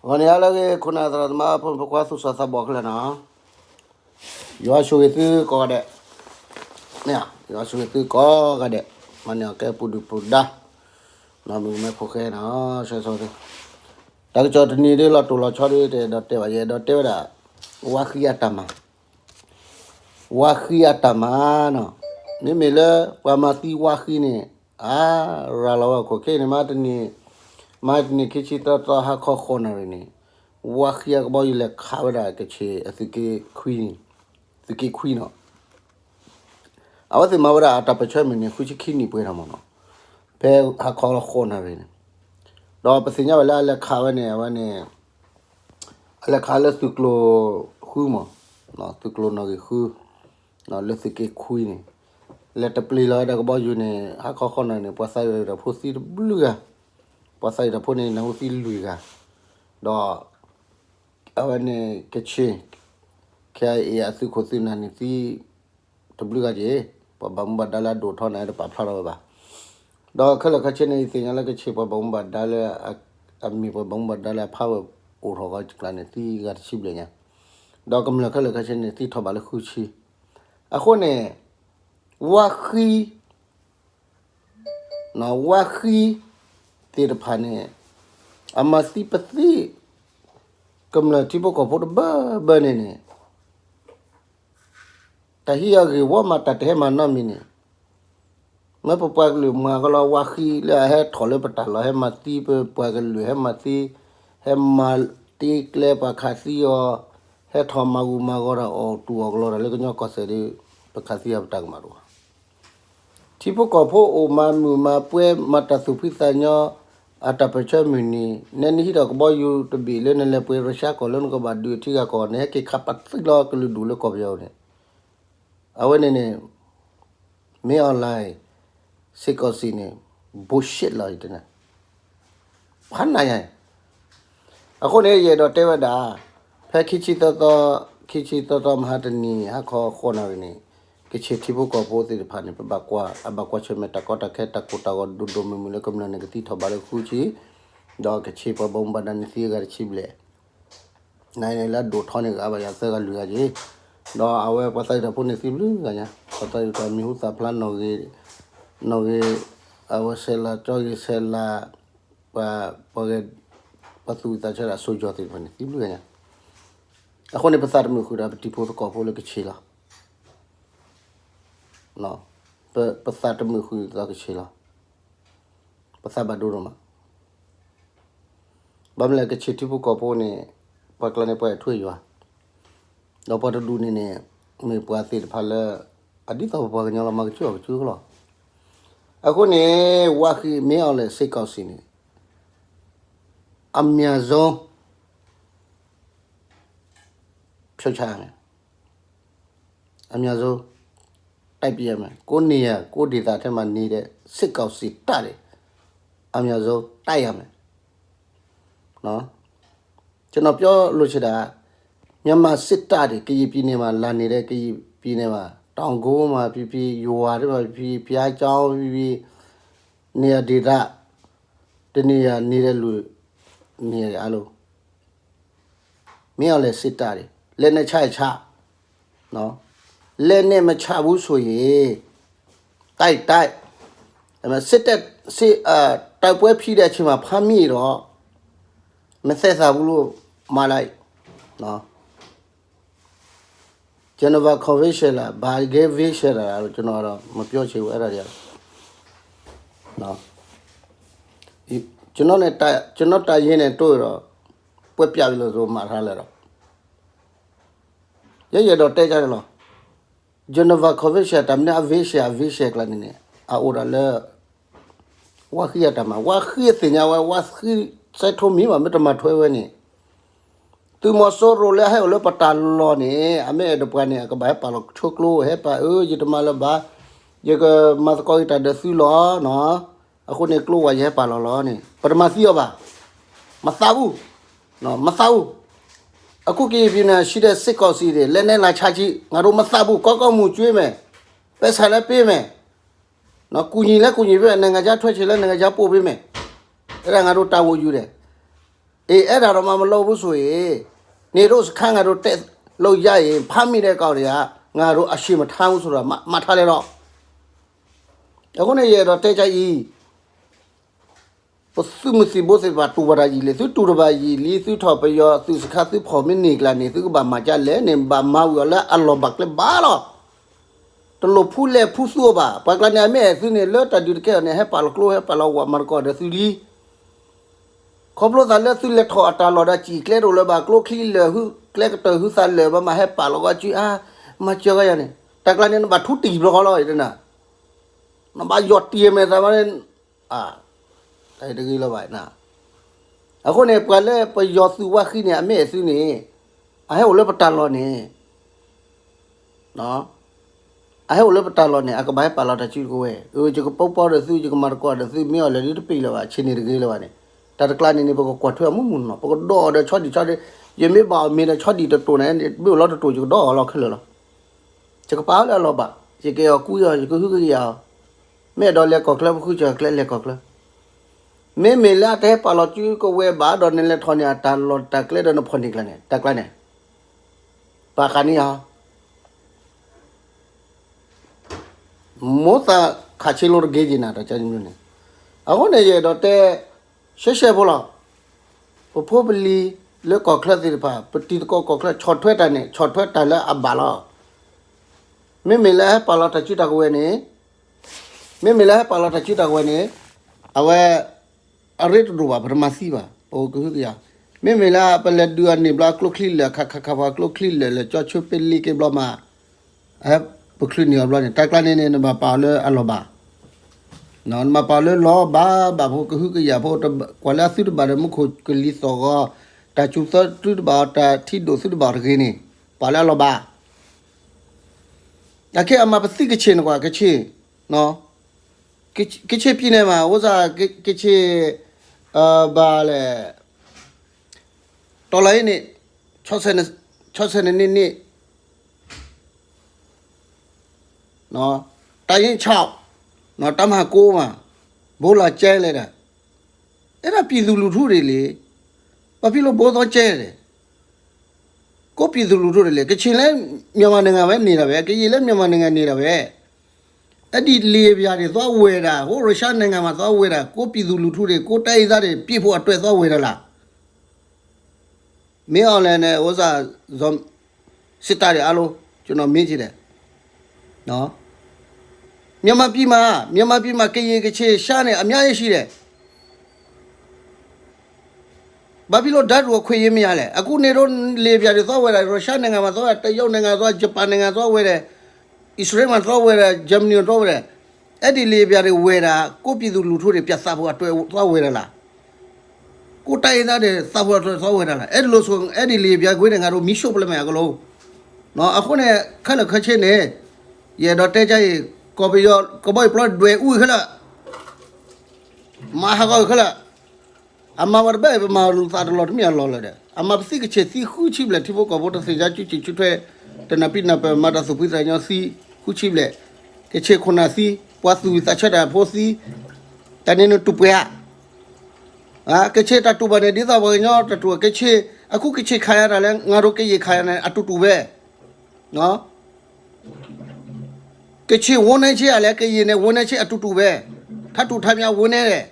วันนี้เราก็คุณอาจารย์มาพูดว่าสุดสัปดาห์บอกเลยนะย้อนช่วยตื้อก็ได้เนี่ยย้อนช่วยตื้อก็ได้มันเนี่ยแค่พูดได้น้ำมันไม่พอแค่นะใช่ๆแต่ก็จอดนี่เดี๋ยวเราตัวเราชอบด้วยดอทเทว่าดอทเทว่าว่าขี้ยาตามาเนาะนี่มีเลยว่ามาตีว่าขี้เนี่ยเราว่าโอเคเนี่ยมาตนี่คิดชิตาหาข้อคนอะไรนี่ว่าขี้ยาก็บอกอยู่เลยข้าวได้ก็เชื่อสิเกคุยเนาะเอาว่าสิมาว่าอาตาไปช่วยมันเนี่ยคุยชิขี้นี่ไปทำมันเนาะเพื่อหาข้อละคนอะไรนี่เราไปสิเนี่ยเวลาเล็กข้าวเนี่ยวันนี้เล็กข้าวเล็กสุกโลคุยมั้งเนาะสุกโลนอกคุยเนาะเล็กสิเกคุยนี่เล็กตะปลีเลยแต่ก็บอกอยู่เนี่ยหาข้อคนอะไรเนี่ยพอใส่เราพูดสิบลูกพอใส่เราพูดเนี่ยเราสิลุยกันดอกเอาวันนี้ก็เชื่อแค่สุขสินานี่สิตบลูกกันเจ้พอบางบัดดาลาดูท่อนไหนเราปรับพลาดไปดอกเขาเลยเขาเชื่อในสิ่งนั้นก็เชื่อพอบางบัดดาลามีพอบางบัดดาลาพาวอุทอกกันเนี่ยที่กัดชิบเลยเนี่ยดอกกำลังเขาเลยเขาเชื่อในที่ทบาลคู่ชีคนเนี่ยว่าขี้นะว่าขี้ตีรพันเนี่ยอามาสิปฏิกำลังที่พวกเขาพูดบ้าเนี่ยแต่ที่อยากว่ามาตัดให้มันน่ามีเนี่ยเมื่อพอไปหรือมาก็เราว่าขี้แล้วให้ถอดเลยประตัดเราให้มาตีไปกันหรือให้มาตีให้มาตีเล็บคาซิโอให้ทอมากูมาก็เราตัวก็เราเลยก็ยกก็เสด็จประคาซิอาตักมาดูที่พวกเขาพูดโอมามือมาเพื่อมาตัดสุพิสัญญาอาตาไปช่วยมินีเนี่ยนี่เราก็บอกอยู่ตัวบีเล่นนั่นแหละเพื่อรัชกาลแล้วก็บาดดูที่ก็เนี่ยให้ขับปัดสิล้อก็เลยดูแล้วก็เยอะเนี่ยเอาไว้เนี่ยไม่ออนไลน์สิก็สิเนี่ยบุชชิตเลยทีนะพันไหนไงคนนี้เยอะดอเทวดาแพ้คิดตัวมหาตนีฮะขอคนอะไรนี่คิดที่พวกเขาพูดที่ผ่านไปบักว่าช่วยมาตะกอตะแค่ตะกุตะกอดูมือเลยก็มันเนี่ยที่ทบาร์คู่ชีดอกคิดพอบงบันนี่สิการชิบเลยนายเนี่ยละดูท่อนี่ก็ยาเสกลุยจีดอกเอาไว้ภาษาญี่ปุ่นนี่สิบลูกันเนี่ยภาษาญี่ปุ่นมีหัวสับพลันนกเอาเสลาจอยเสลาปัสสุวิตาเชล่าโซจอติพันสิบลูกันเนี่ยคนในภาษาไม่คุยแบบที่พูดก็พูดเลยก็ชิลล์เนาะภาษาไม่คุยก็ชิลล์ภาษาบาดูรมาบางเรื่องก็ชิลที่พูดก็พูดเนี่ยปักลานเนี่ยไปช่วยอยู่อ่ะเราพอจะดูเนี่ยมีภาษาที่พันละอดีตเราพอกันยังเรามาช่วยก็หรอคนนี้ว่าคือไม่เอาเลยสิเขาสิเนี่ยอามีซงพิจารณาอามีซงไอพีเอ็มคนนี้คนดีตาเท่ามันนี่เด้สิเขาสิตาเลยอามีซงตายมั้ยเนาะฉันเอาပြောလို့ချတာမြန်မာစစ်တပ်တွေကကြီးပြည်နယ်မှာလာနေတဲ့ကကြီးပြည်နယ်မှာတောင်ကိုးမှာပြည်ရွာတွေမှာပြည်ဖျားเจ้าပြည်နေရာဒေသတနေရာနေတဲ့လူနေရာအလုံးမင်းအောင်လဲစစ်တပ်တွေလက်နဲ့ချနော်လက်နဲ့မချဘူးဆိုရင်တိုက်အဲ့မှာစစ်တပ်တိုက်ပွဲဖြစ်တဲ့အချိန်မှာဖမ်းမိတော့မဆက်စားဘူးလို့မှားလိုက်နော်ဂျနီဗာကွန်ဗင်းရှင်းလားဘာဂေဗီရှင်းလားကျွန်တော်တော့မပြောချင်ဘူးအဲ့ဒါတွေနော်ကျွန်တော်တိုင်ရင်းနဲ့တွေ့တော့ပွက်ပြပြီလို့ဆိုမှားထားလဲတော့ရတော့တဲကြတယ်လို့ဂျနီဗာကွန်ဗင်းရှင်းတမနာဗီရှင်းကလည်းနေအော်ရလဲဝါခိယတမဝါခိစညာဝါခိစိုက်ထုံးမိမှာမတမထွဲဝဲနေသူမစောရိုလဲဟဲ့လို့ပတာလောနေအမေဒပကနေကဘဲပါလို့ချုပ်လို့ဟဲ့ပါယတမလဘာယကမတ်ကိုတဒစီလောနော်အခုနေကလို့ဝရဲပါလောနေပထမစီရောပါမသာဘူးနော်မသာဘူးအခုကြည့်ပြနေရှိတဲ့စစ်ကောက်စီတွေလက်နဲ့လာချကြည့်ငါတို့မသာဘူးကောက်မှုကျွေးမယ်ပဲဆာလည်းပေးမယ်နော်ကူညီပဲနိုင်ငံခြားထွက်ချင်လဲနိုင်ငံခြားပို့ပေးမယ်အဲ့ဒါငါတို့တာဝန်ယူတယ် အဲ့ဒါတော့မှမလုပ်ဘူးဆိုရင်နေတို့ခန်းကတော့တက်လို့ရရင်ဖမ်းမိတဲ့ကောင်တွေကငါတို့အရှိမထားဘူးဆိုတာမှတ်ထားလဲတော့အခုနေရတော့တဲ့ကြကြီးပစုမစီဘောစေပါတူဘာကြီးလေသူတူဘာကြီးလီသူထော်ပယောသူစခါသူဖော်မင်းနေကလာနေသူကဘာမှကြလဲနေဘာမဝလာအလောဘကလေဘာလောတလို့ဖူးလေဖူးဆိုပါပကလနေမဲသူနေလောတတူကဲနေဟဲပါလကလိုဟဲပါလောဝမာကောဒသူလီခေါပလိုသာလက်သူလက်ထော်အတာလော်ဒါကြီးကလဲတော့လဘာကလိုခလီလေဟုကလဲကတဟုစားလေဘာမဟဲပါလောကကြီးအာမချောရနေတကလနေဘာထူတီဘလောလောရနာနဘာယော့တီမဲသာမနေအာအဲ့တကြီးလောပါနာအခုနေပလဲပယောသူဝခိနေအမဲစုနေအဟဲလပတလောနေနော်အဟဲလပတလောနေအကဘိုင်ပါလာတချီကိုဝဲချကပေါပေါတဲ့စုချကမာကောတဲ့စုမြော်လေဒီပိလောပါချင်းနေတကြီးလောပါနေတတကလာနေနေဘကကွာထွဲမှုမှုနော်ဘကတော့တဲ့ချော့ဒီချော့ဒီယမေပါမေတဲ့ချော့ဒီတူနေဘိလောတူချကတော့လောက်ခလလောချကပါလောပါချကေကူရချကခုကရမဲတော်လက်ကောကလခုချကလက်ကောကလမဲမေလာတဲ့ပါလောချူကိုဝဲဘာတော်နေလက်ထော်နေတာလောတကလက်တော့ဖွန်နေကလနဲ့တကလနဲ့ပါခနီဟာမောတာခါချီလိုဂေဂျီနာတော့ချာနေနေအခုနေရတော့တဲ့ရှေဘောလားဖိုးပလီလက်ကောကလက်ဒီပါပတိကောကလက်ချော့ထွဲတယ်နဲ့ချော့ထွဲတယ်လဲအဘာလားမဲမေလာပါလောတချီတကွဲနေမဲမေလာပါလောတချီတကွဲနေအဝဲအရစ်ဒူဘာဗမာစီပါပိုကူရမေမေလာပလက်ဒူအနေဘလကလုခလီလခခခဘာကလုခလီလချောချပလီကေဘလမာအပခလီနီဘလနေတက်လာနေနေမပါလအလောဘာနော်မပါလလောဘာဘာဖို့ကူကရဖို့ကွာလာစုဘာမခုကလီစောတာချူသတူဘာတာတီဒိုစုဘာရင်းနေပါလာလောဘာအခေအမပစီကချင်းကွာကချင်းနော်ကချင်းပြနေမှာဥစားကချင်းဘာလဲတော်လိုင်းနေ60နှစ်နော်တိုင်း6နော်တမ9မှာဘိုးလာကျဲလဲတာအဲ့ဒါပြည်သူလူထုတွေလေဘာဖြစ်လို့ဘိုးတော့ကျဲတယ်ကိုပြည်သူလူထုတွေလေကချင်လဲမြန်မာနိုင်ငံပဲနေတာပဲကရင်လဲမြန်မာနိုင်ငံနေတာပဲအဲ့ဒီလေပြားတွေသွားဝယ်တာဟိုရုရှားနိုင်ငံမှာသွားဝယ်တာကိုပြည်သူလူထုတွေကိုတိုက်သားတွေပြစ်ဖို့အတွက်သွားဝယ်တာလားမင်းအောင်လည်းနဲ့ဥစားဇွန်စစ်သားတွေအားလုံးကျွန်တော်မေးကြည့်တယ်နော်မြန်မာပြည်မှာကရင်ကချေရှားနေအများကြီးရှိတယ်ဘာဖြစ်လို့ဓာတ်ကိုခွေရင်းမရလဲအခုနေတော့လေပြားတွေသွားဝယ်တာရုရှားနိုင်ငံမှာသွားတရုတ်နိုင်ငံသွားဂျပန်နိုင်ငံသွားဝယ်တယ်အစ္စရေးမှာသွားဝယ်တယ်ဂျာမနီသွားဝယ်တယ်အဲ့ဒီလေပြားတွေဝယ်တာကိုပြည်သူလူထုတွေပြတ်စားဖို့အတွက်သွားဝယ်ရလားကိုတိုင်းသားတွေသဘောတော်သွားဝယ်တာလားအဲ့ဒီလိုဆိုအဲ့ဒီလေပြားခွေးတွေငါတို့မီးရှို့ပလိုက်မယ်အကလုံးနော်အခုနဲ့ခက်လက်ခက်ချင်းနေရတော့တဲကြိုင်ကော်ပီရောကဘိုင်ပလော့တွေဥခလာမဟာကောခလာအမဝရဘဲမလူသားတော်မြတ်လော်လေအမပစီကချေစီခုချိဘလက်တိဘောကဘောတစေကြချူချွဲတနပိနပမတာစုပိစညစီခုချိဘလက်ကချေခုနာစီပွားစုတချတာဖိုစီတနေနတူပွာကချေတတူဘနေဒီသာဘောညောတတူကချေအခုကချေခါရတာလဲငါတို့ကရေခါရနေအတူတူပဲနော်ကချေဝန်းနေချေရလဲကရေနဲ့ဝန်းနေချေအတူတူပဲထတူထမြဝန်းနေတယ်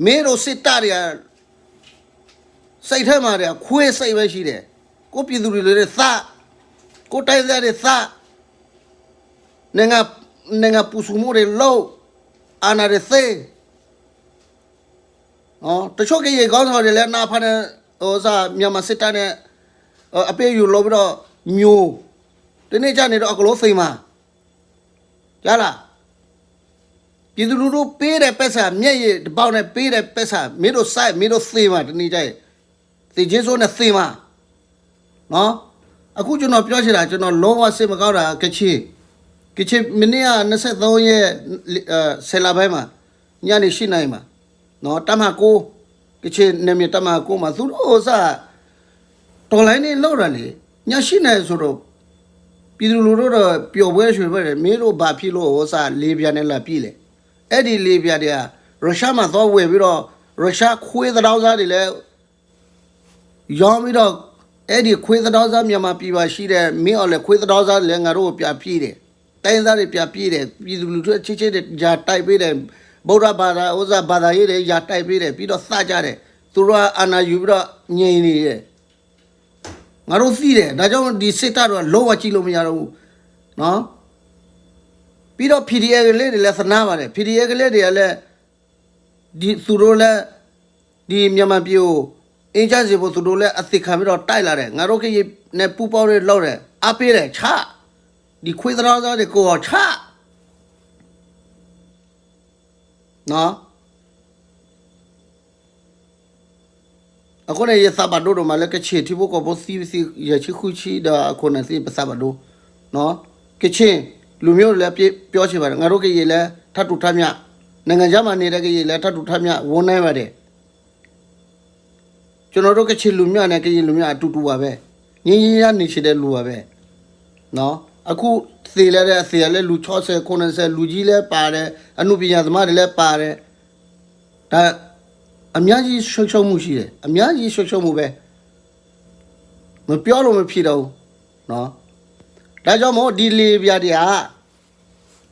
မင်းတို့စစ်တပ်တွေစိတ်ထဲမှာတဲ့ခွေးစိတ်ပဲရှိတယ်ကိုပြည်သူတွေလည်းသကိုတိုင်းသားတွေသနိုင်ငံပူစုမှုတွေလို့အာနာတွေသိတချို့ကရေကောင်းဆောင်တွေလည်းနာဖားနေဟိုစားမြန်မာစစ်တပ်နဲ့အပေးယူလို့ပြီးတော့မျိုးဒီနေ့ကျနေတော့အကလို့စိတ်မှာကြားလားပြည်သူလူထုပေးတဲ့ပက်စာမျက်ရည်တပေါက်နဲ့ပေးတဲ့ပက်စာမင်းတို့စိုက်မင်းတို့သေမှာဒီနေ့ကျရင်သေချင်းစိုးနဲ့သေမှာနော်အခုကျွန်တော်ပြောချင်တာကျွန်တော်လုံးဝစိတ်မကောင်းတာကချေမနေ့က23ရက်ဆယ်လပိုင်းမှာညနေ8 နာရီမှာနော်တမကိုကချေနေမြတမကိုမှာသူတို့ဥစားတော်လိုင်းနေလောက်ရလေည8 နာရီဆိုတော့ပြည်သူလူထုတော့ပျော်ပွဲရွှေပွဲတယ်မင်းတို့ဘာဖြစ်လို့ဥစားလေးပြားနဲ့လာပြီလေအဲ့ဒီလေးပြားတွေကရုရှားမှာသွားဝယ်ပြီးတော့ရုရှားခွေးသတောင်းစားတွေလည်း Yamido Eddie Quithosa Yama Piva she there, me or the Quithosa Langaro Pia Pire. Then that Pia Pire, Pidu Chiche, Jatai Pire, Boda Bada, Oza Badaire, Jatai Pire, Pido Sajare, Tura Anna Yubra Nini. Maro Fide, Najon di Setaro, Lowa Chilomiaro. No? Pido PDA lady less navare, PDA lady di Surola di Yamapio. Agency was to do a thick camera Tyler, Naroki ne Pupa Lore, Apire, cha. The Quidrosa de Go cha. No? According to Sabado, Malaka Chitibo, both CVC Yachicuchi, the Conasi Sabado. No? Kitchen, Lumio Lapi, Piochiva, Naroki Yela, Tatu Tamia, Nangajama Niragi, Tatu Tamia, one never day. Jonoroke Chilumia and Lumia to Duave. Nia Nishide Luave. No? Aku Thele, Luchose, Conase, Lugile Pare, Anubia, the Marile Pare. Amiaji Shosho Mushi, Amiaji Shosho Mube. Mapiolo Mapido. No? That's more dilly Viadia.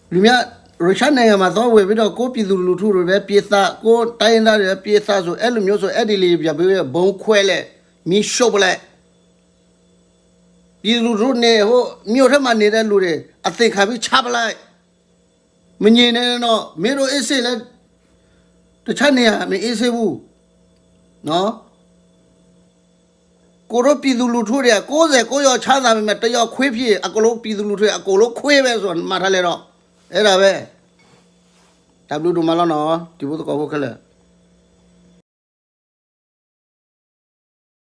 Lumia. Roshana Amazo, we will copy the Lutu, Piesa, go Taina, Piesa, so Elumioso, Edili, Yabu, Bonquele, Mi Shobole. These Lurune, Muramani, Lure, I think have it Chabla. Minine, no, Miro Essay, the Chania, me Essebu. No? Coropi the Luturia, goes a Goyo Chana, Mateo Quipi, a Colopi the Luturia, a Colo Quaves on Matalero. Era ve. Tablu du malano, tibu tu kau kele.